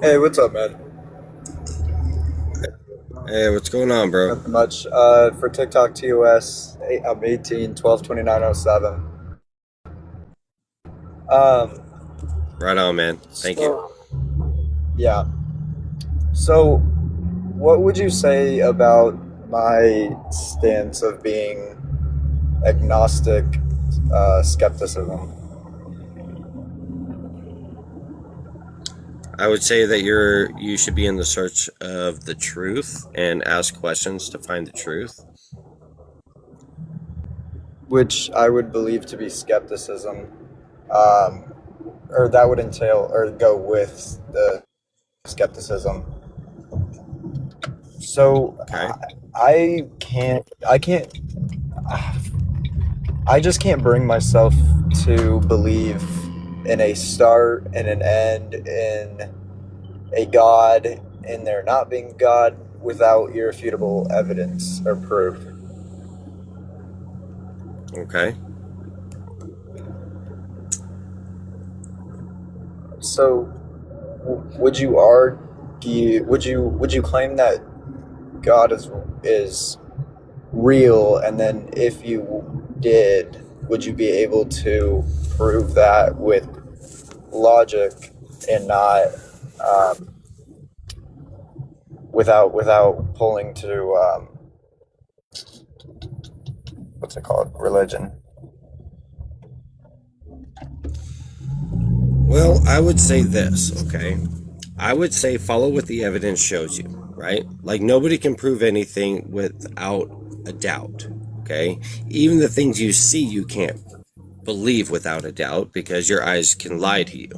Hey, what's up, man? Hey, what's going on, bro? Nothing much. For TikTok TOS, I'm 18, 12, 2907. Um, Right on, man. Thank you. so, yeah. So, what would you say about my stance of being agnostic skepticism? I would say that you should be in the search of the truth and ask questions to find the truth. Which I would believe to be skepticism, um, or that would entail or go with the skepticism. So Okay? I just can't bring myself to believe in a start and an end, in a God, in there not being God without irrefutable evidence or proof. Okay. So, would you argue? Would you claim that God is real? And then, if you did, would you be able to prove that with logic and not um, without pulling to what's it called, religion? Well, I would say this, okay? I would say follow what the evidence shows you, right? Like nobody can prove anything without a doubt, okay? Even the things you see, you can't believe without a doubt because your eyes can lie to you.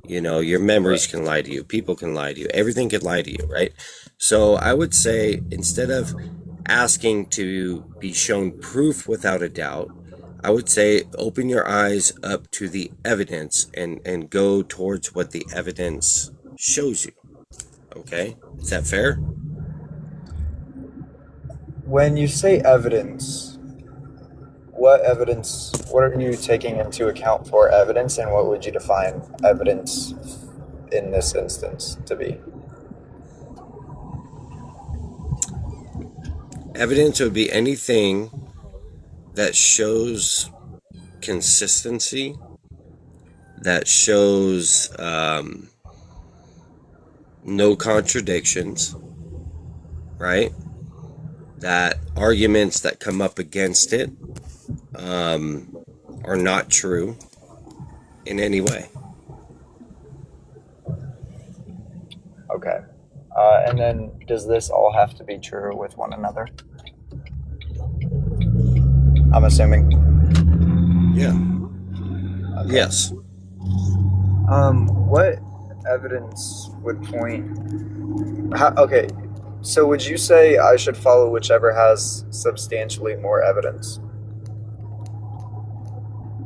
You know, your Right. memories can lie to you, people can lie to you, everything can lie to you, right? So I would say instead of asking to be shown proof without a doubt, I would say open your eyes up to the evidence and go towards what the evidence shows you. Okay? Is that fair? When you say evidence, what evidence? What are you taking into account for evidence, and what would you define evidence in this instance to be? Evidence would be anything that shows consistency, that shows no contradictions, right? That arguments that come up against it are not true in any way. Okay. And then, does this all have to be true with one another? I'm assuming. Yeah. Okay. Yes. What evidence would point? Okay. So, would you say I should follow whichever has substantially more evidence?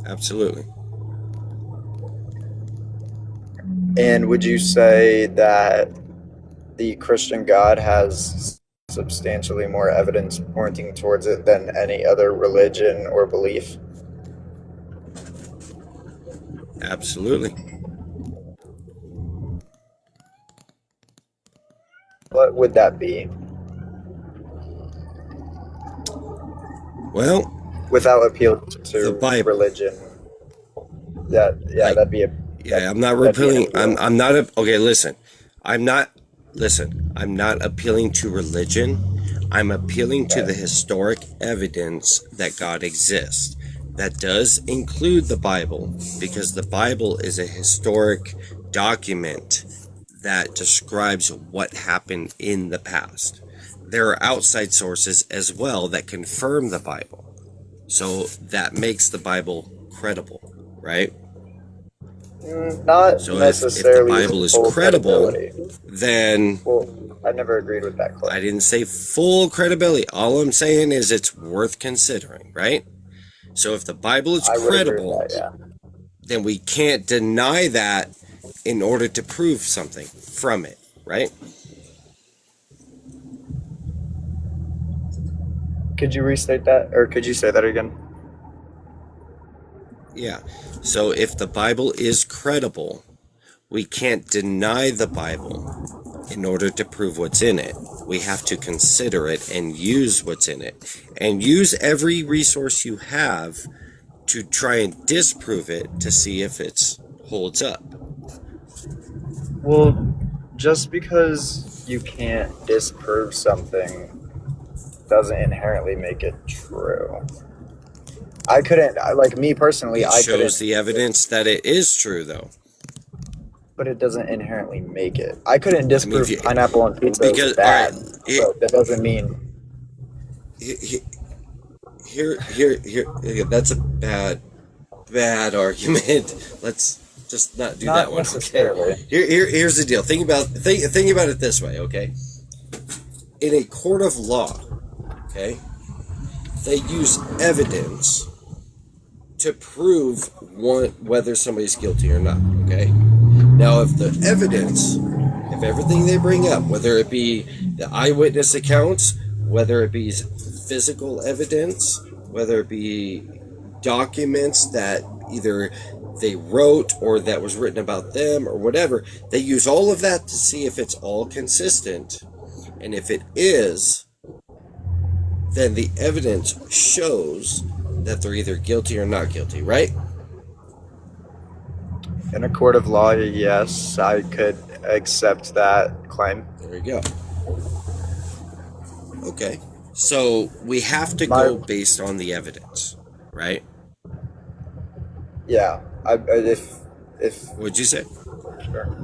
Absolutely. And would you say that the Christian God has substantially more evidence pointing towards it than any other religion or belief? Absolutely. What would that be? Well, Without appealing the to Bible. religion, yeah, Like, that'd be a yeah, I'm not that'd be an repealing. appeal. I'm not okay, listen. I'm not I'm not appealing to religion. I'm appealing to Right. the historic evidence that God exists. That does include the Bible because the Bible is a historic document that describes what happened in the past. There are outside sources as well that confirm the Bible. So that makes the Bible credible, right? Not So if the necessarily Bible with is full credible, credibility. then Well, I never agreed with that I claim. didn't say full credibility. All I'm saying is it's worth considering, right? So if the Bible is I would agree with credible, that. Yeah. then we can't deny that in order to prove something from it, right? Could you restate that, or could you say that again? Yeah. So if the Bible is credible, we can't deny the Bible in order to prove what's in it. We have to consider it and use what's in it, and use every resource you have to try and disprove it to see if it holds up. Well, just because you can't disprove something doesn't inherently make it true. I couldn't, like me personally, It I shows couldn't, the evidence that it is true, though. but it doesn't inherently make it. I couldn't disprove you- pineapple on pizza because is bad, alright, but that doesn't mean. here, that's a bad argument. Let's just not do Not that one. necessarily. Okay. Here's the deal. Think about it this way. Okay. In a court of law, okay, they use evidence to prove whether somebody's guilty or not. Okay. Now, if everything they bring up, whether it be the eyewitness accounts, whether it be physical evidence, whether it be documents that either they wrote or that was written about them or whatever, they use all of that to see if it's all consistent. And if it is, then the evidence shows that they're either guilty or not guilty, right? In a court of law, yes, I could accept that claim. There you go. Okay. So we have to go based on the evidence, right? Yeah. If What'd you say? Sure.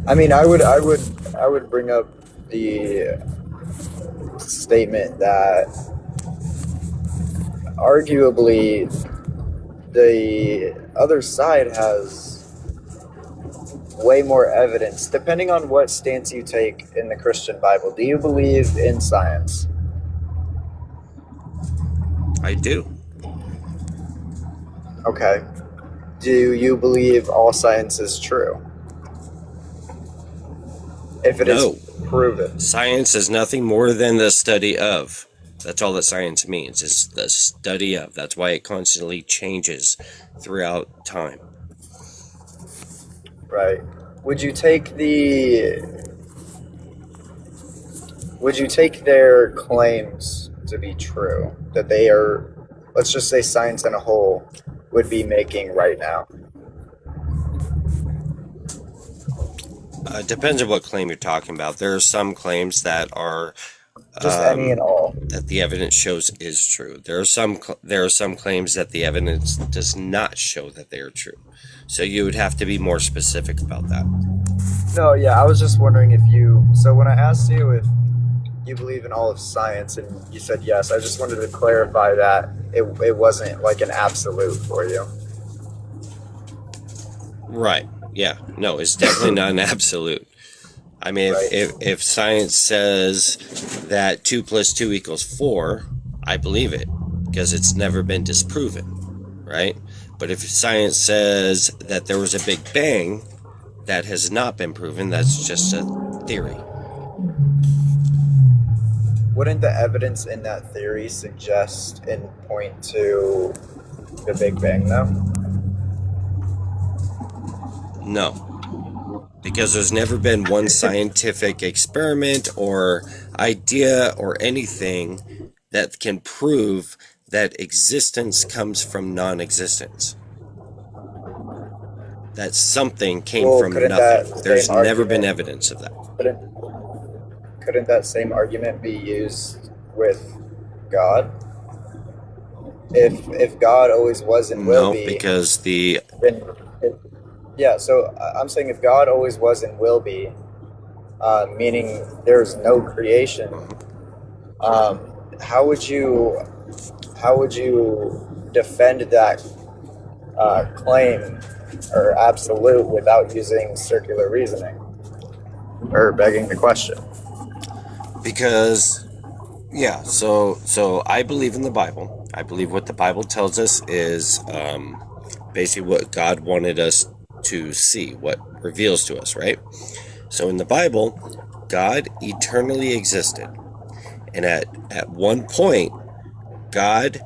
I mean, I would bring up the statement that arguably the other side has way more evidence, depending on what stance you take in the Christian Bible. Do you believe in science? I do. Okay. Do you believe all science is true? If it No. is proven. Science is nothing more than the study of. That's all that science means, is the study of. That's why it constantly changes throughout time. Right. Would you take their claims to be true, that they are, let's just say science in a whole, would be making right now? Depends on what claim you're talking about. There are some claims that are Just any and all. that the evidence shows is true. There are some claims that the evidence does not show that they are true. So you would have to be more specific about that. No, yeah, I was just wondering so when I asked you if you believe in all of science and you said yes, I just wanted to clarify that it wasn't like an absolute for you. Right. Yeah. No, it's definitely not an absolute. I mean, Right. if science says that 2 + 2 = 4, I believe it because it's never been disproven, right? But if science says that there was a Big Bang, that has not been proven. That's just a theory. Wouldn't the evidence in that theory suggest and point to the Big Bang, though? No. Because there's never been one scientific experiment or idea or anything that can prove that existence comes from non-existence. That something came from nothing. There's never been evidence of that. Couldn't that same argument be used with God? If God always was and will be... No, because so I'm saying if God always was and will be, meaning there's no creation, how would you defend that claim or absolute without using circular reasoning or begging the question? Because so I believe in the Bible. I believe what the Bible tells us is basically what God wanted us to see, what reveals to us, right? So in the Bible, God eternally existed. And at one point, God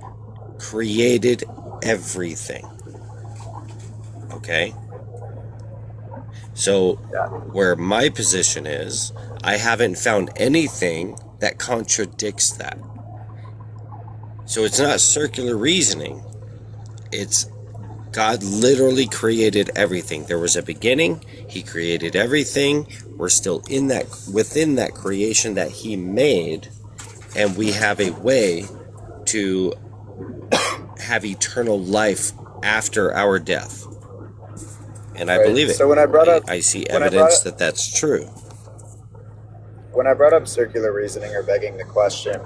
created everything. Okay? So, Yeah. where my position is, I haven't found anything that contradicts that. So, it's not circular reasoning. It's God literally created everything. There was a beginning. He created everything. We're still within that creation that he made, and we have a way to have eternal life after our death. And I Right. believe it. So when I brought up I see when I brought evidence up that that's true. when I brought up circular reasoning or begging the question,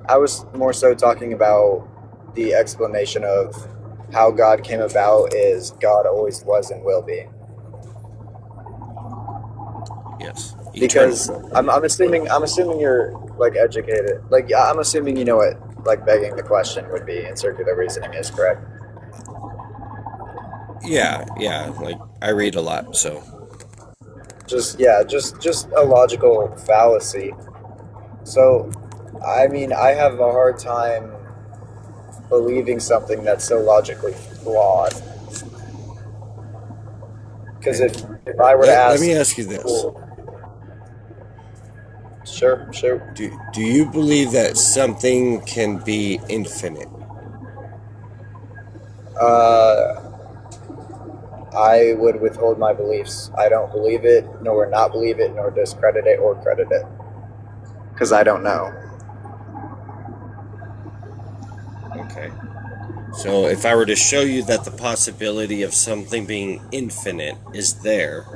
I was more so talking about the explanation of how God came about is God always was and will be. Yes. Because Eternal. I'm assuming you're like educated. Like I'm assuming you know what like begging the question would be in circular reasoning is correct. Yeah, yeah. Like, I read a lot, so. Just a logical fallacy. So I mean I have a hard time believing something that's so logically flawed. Because Okay. if I were to Let me ask ask you this. people, sure. Do you believe that something can be infinite? Uh, I would withhold my beliefs. I don't believe it, nor not believe it, nor discredit it or credit it. Because I don't know. Okay. So, if I were to show you that the possibility of something being infinite is there,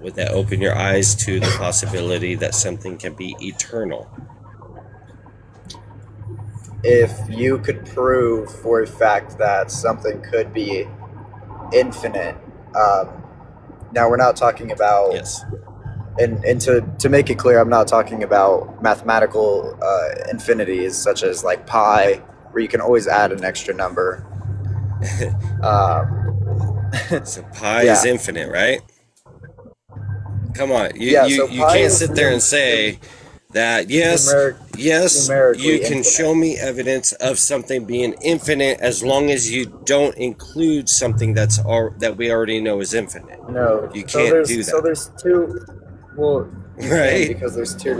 would that open your eyes to the possibility that something can be eternal? If you could prove for a fact that something could be infinite, um, now we're not talking about, Yes. and to make it clear, I'm not talking about mathematical infinities such as like pi, where you can always add an extra number. So pi Yeah, is infinite, right? Come on, yeah. So you pi can't is sit there and say that yes, you numerically can infinite. show me evidence of something being infinite as long as you don't include something that we already know is infinite. No. You can't do that, There's two. Well, you can right? because there's two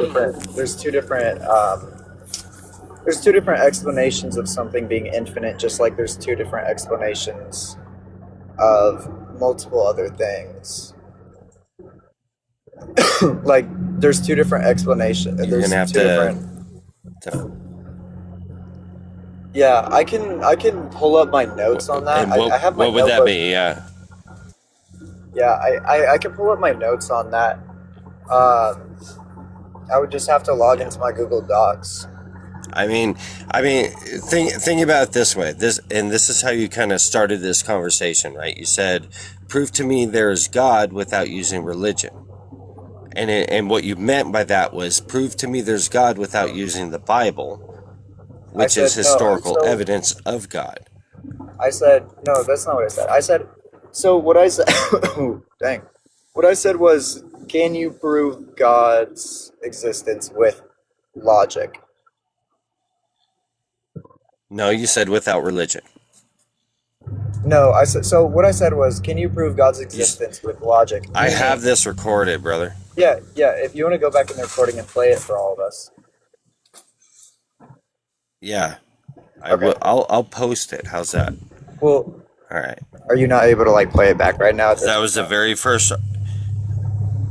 different explanations of something being infinite, just like there's two different explanations of multiple other things. Like there's two different explanations. You're There's gonna have two different. to Yeah, I can pull up my notes on that. and I have my what would that notebook. be? Yeah. Yeah, I can pull up my notes on that. Um, I would just have to log Yeah. into my Google Docs. I mean, think about it this way. This is how you kind of started this conversation, right? You said, "Prove to me there is God without using religion," and what you meant by that was, "Prove to me there's God without using the Bible, I which is said no. historical evidence of God." I said no. That's not what I said. I said so. What I said. Dang. What I said was, can you prove God's existence with logic? No, you said without religion. No, I said. So what I said was, can you prove God's You, existence with logic? I have Meaning, this recorded, brother. yeah. If you want to go back in the recording and play it for all of us, Yeah, I okay. will. I'll post it. How's that? Well, All right. are you not able to like play it back right now at this That was the point? very first.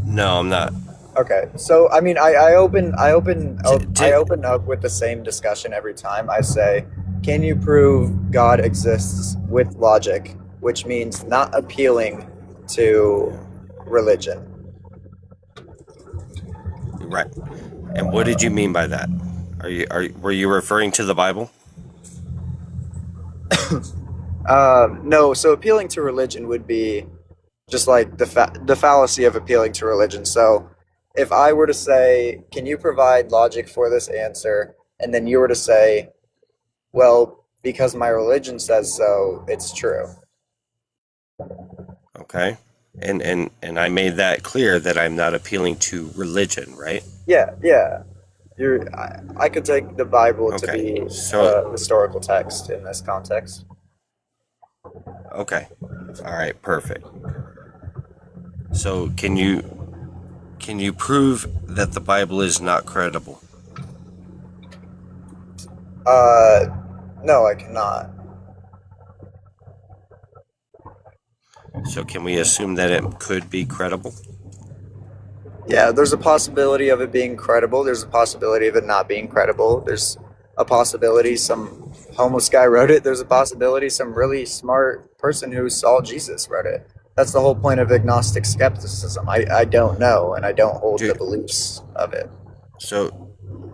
No, I'm not. Okay, so I mean, T- I open up with the same discussion every time. I say, "Can you prove God exists with logic?" Which means not appealing to religion. Right. And what did you mean by that? Were you referring to the Bible? No, so appealing to religion would be just like the fallacy of appealing to religion. So, if I were to say, "Can you provide logic for this answer?" and then you were to say, "Well, because my religion says so, it's true." Okay. And I made that clear that I'm not appealing to religion, right? Yeah. I could take the Bible to Okay. be So a historical text in this context. okay. All right, perfect. So can you prove that the Bible is not credible? No, I cannot. So can we assume that it could be credible? Yeah, there's a possibility of it being credible. There's a possibility of it not being credible. There's a possibility some homeless guy wrote it. There's a possibility some really smart person who saw Jesus wrote it. That's the whole point of agnostic skepticism. I don't know, and I don't hold the beliefs of it. So,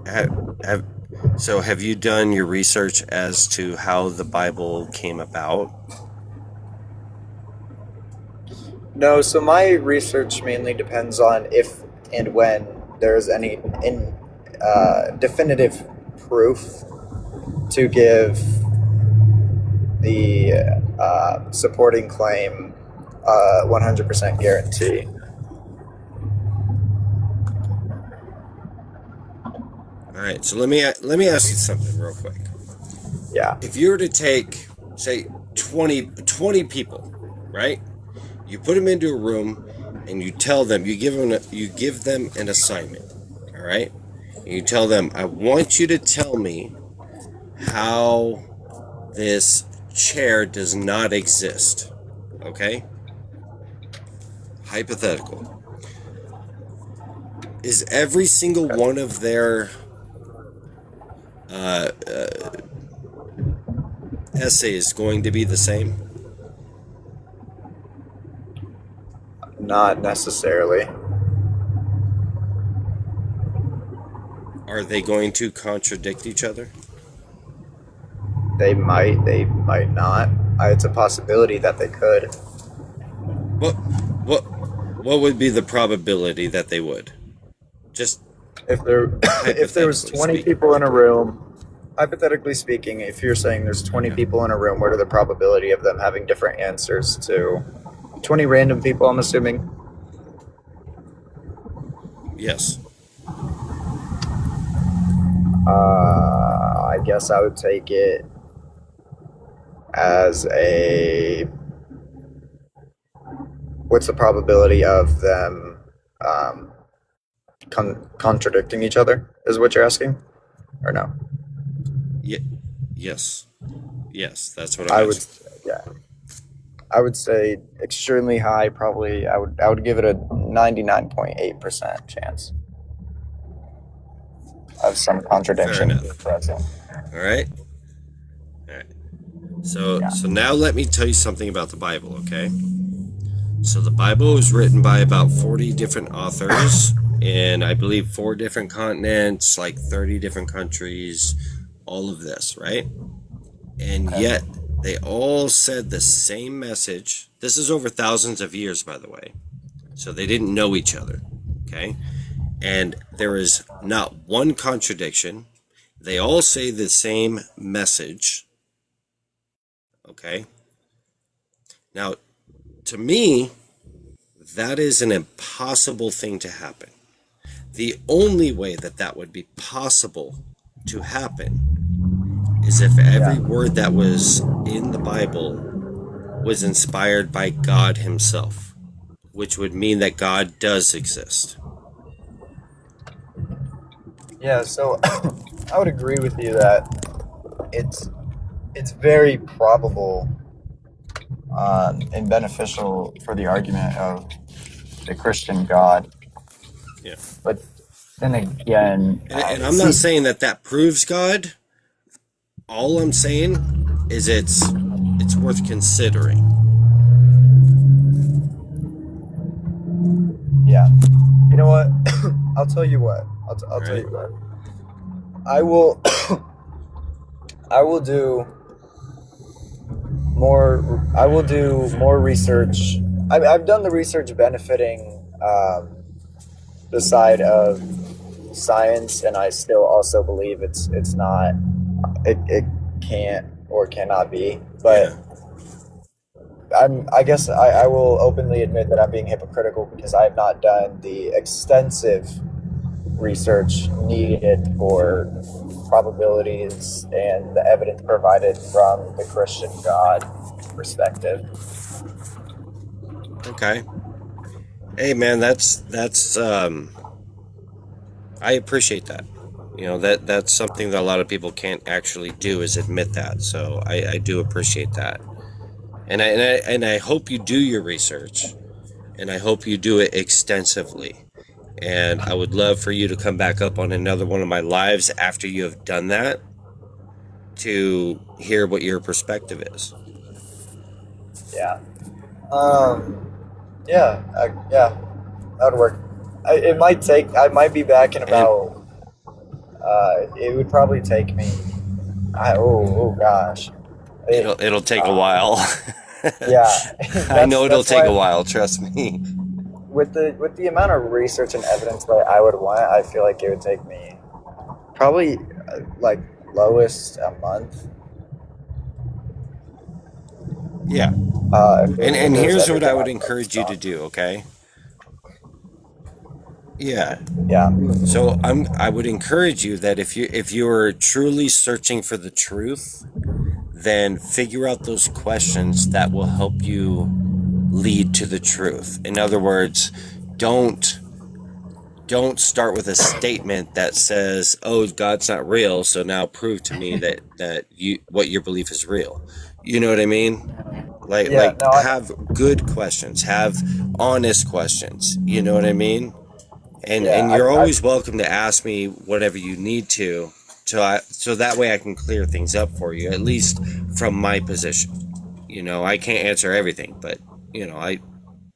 have you done your research as to how the Bible came about? No, so my research mainly depends on if and when there's any definitive proof to give the supporting claim 100% guarantee. All right, so let me ask you something real quick. Yeah. If you were to take, say, 20 people, right? You put them into a room and you tell them, you give them an assignment, all right? And you tell them, I want you to tell me how this chair does not exist, okay? Hypothetical. Is every single one of their essays going to be the same? Not necessarily. Are they going to contradict each other? They might not. It's a possibility that they could. What would be the probability that they would? Just if there was 20 people in a room, hypothetically speaking, if you're saying there's 20 people in a room, what are the probability of them having different answers to 20 random people, I'm assuming? Yes. I guess I would take it as a... What's the probability of them contradicting each other, is what you're asking? Or no? Yes, that's what I would. Yeah, I would say extremely high. Probably, I would give it a 99.8% chance of some contradiction present. All right. So now let me tell you something about the Bible, okay? So the Bible was written by about 40 different authors in, I believe, 4 different continents, like 30 different countries, all of this, right? And yet they all said the same message. This is over thousands of years, by the way. So they didn't know each other, okay? And there is not one contradiction. They all say the same message, okay? Now, to me, that is an impossible thing to happen. The only way that would be possible to happen is if every word that was in the Bible was inspired by God himself, which would mean that God does exist. Yeah, so I would agree with you that it's very probable and beneficial for the argument of the Christian God. Yeah. But then again... And I'm not saying that proves God. All I'm saying is it's worth considering. Yeah. You know what? I'll tell you what. I'll tell you what. I will do more research. I've done the research benefiting the side of science, and I still also believe it can't or cannot be. But I guess I will openly admit that I'm being hypocritical because I have not done the extensive research needed for probabilities and the evidence provided from the Christian God perspective. Okay. Hey, man, I appreciate that. That's something that a lot of people can't actually do, is admit that. So I do appreciate that, and I hope you do your research, and I hope you do it extensively. And I would love for you to come back up on another one of my lives after you have done that, to hear what your perspective is. Yeah. Um. Yeah. That would work. It might take. I might be back in And about. It would probably take me. Oh gosh. It. it'll take a Uh, while. yeah. I know it'll That's take a why while, trust me. with the amount of research and evidence that I would want, I feel like it would take me probably like lowest a month. Yeah. If And it was here's what I everything would I encourage focused you to on. do, okay? Yeah. Yeah. So I would encourage you that if you are truly searching for the truth, then figure out those questions that will help you lead to the truth. In other words, don't don't start with a statement that says, "Oh, God's not real, so now prove to me that you what your belief is real." You know what I mean? Like Yeah. like No. have good questions, have honest questions. You know what I mean? Yeah. And you're always welcome to ask me whatever you need to, so that way I can clear things up for you, at least from my position. I can't answer everything, but I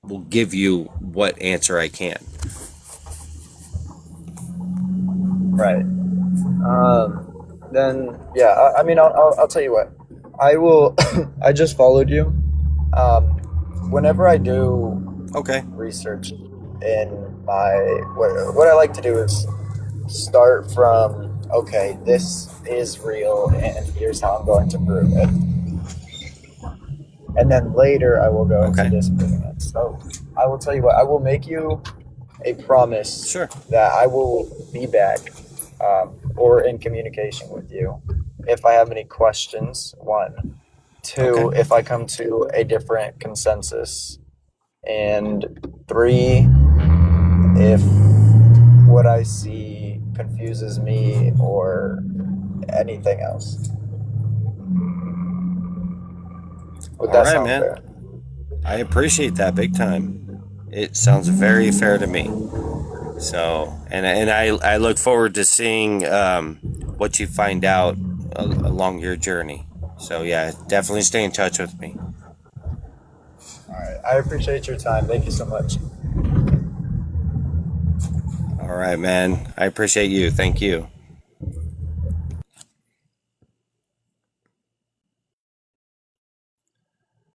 will give you what answer I can. Right. Then yeah. I mean, I'll tell you what. I will. I just followed you. Um, Whenever I do Okay. research in my what I like to do is start from okay, this is real, and here's how I'm going to prove it, and then later I will go into Okay. disproving it. So I will tell you what, I will make you a promise Sure. that I will be back or in communication with you if I have any questions. One, Okay. two, if I come to a different consensus, and three, if what I see confuses me or anything else. Would All that right, sound man. fair? I appreciate that big time. It sounds very fair to me. So, and I look forward to seeing what you find out along your journey. So yeah, definitely stay in touch with me. All right. I appreciate your time. Thank you so much. All right, man. I appreciate you. Thank you.